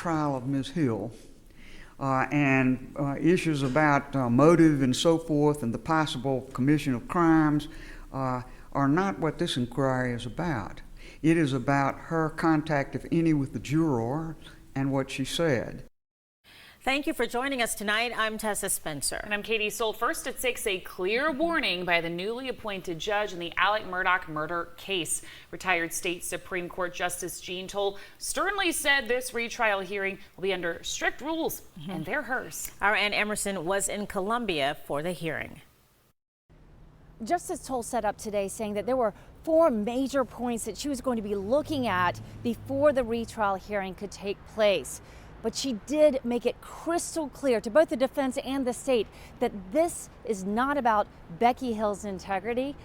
trial of Ms. Hill and issues about motive and so forth and the possible commission of crimes are not what this inquiry is about. It is about her contact, if any, with the juror and what she said. Thank you for joining us tonight. I'm Tessa Spencer. And I'm Katie Soul. First at 6, a clear warning by the newly appointed judge in the Alex Murdaugh murder case. Retired State Supreme Court Justice Jean Toal sternly said this retrial hearing will be under strict rules, and they're hers. Our Ann Emerson was in Columbia for the hearing. Justice Toal set up today saying that there were 4 major points that she was going to be looking at before the retrial hearing could take place. But she did make it crystal clear to both the defense and the state that this is not about Becky Hill's integrity.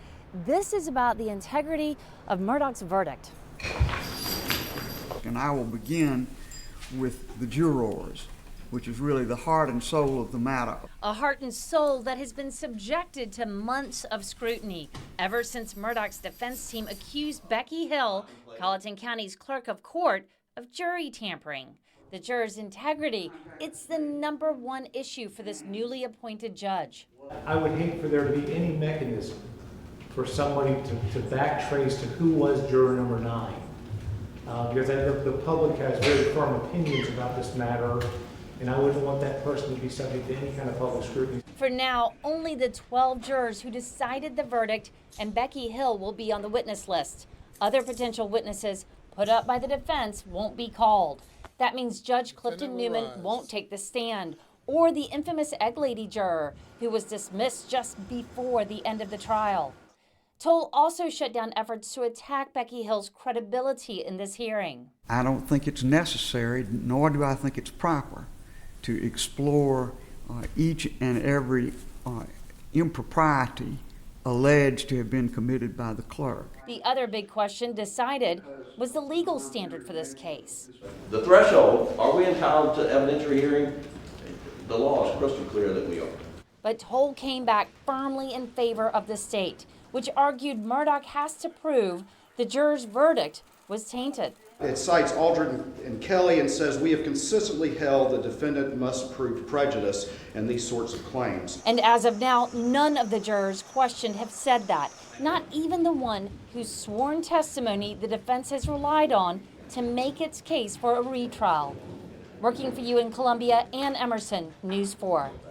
This is about the integrity of Murdaugh's verdict. And I will begin with the jurors, which is really the heart and soul of the matter. A heart and soul that has been subjected to months of scrutiny ever since Murdaugh's defense team accused Becky Hill, Colleton County's clerk of court, of jury tampering. The jurors' integrity, it's the #1 issue for this newly appointed judge. I would hate for there to be any mechanism for somebody to backtrace to who was juror number 9. Because I know the public has very firm opinions about this matter, and I wouldn't want that person to be subject to any kind of public scrutiny. For now, only the 12 jurors who decided the verdict and Becky Hill will be on the witness list. Other potential witnesses put up by the defense won't be called. That means Judge Clifton Newman won't take the stand, or the infamous egg lady juror who was dismissed just before the end of the trial. Toal also shut down efforts to attack Becky Hill's credibility in this hearing. I don't think it's necessary, nor do I think it's proper, to explore each and every impropriety alleged to have been committed by the clerk. The other big question decided was the legal standard for this case. The threshold, are we entitled to evidentiary hearing? The law is crystal clear that we are. But Toal came back firmly in favor of the state, which argued Murdaugh has to prove the juror's verdict was tainted. It cites Aldred and Kelly and says we have consistently held the defendant must prove prejudice in these sorts of claims. And as of now, none of the jurors questioned have said that, not even the one whose sworn testimony the defense has relied on to make its case for a retrial. Working for you in Columbia, Ann Emerson, News 4.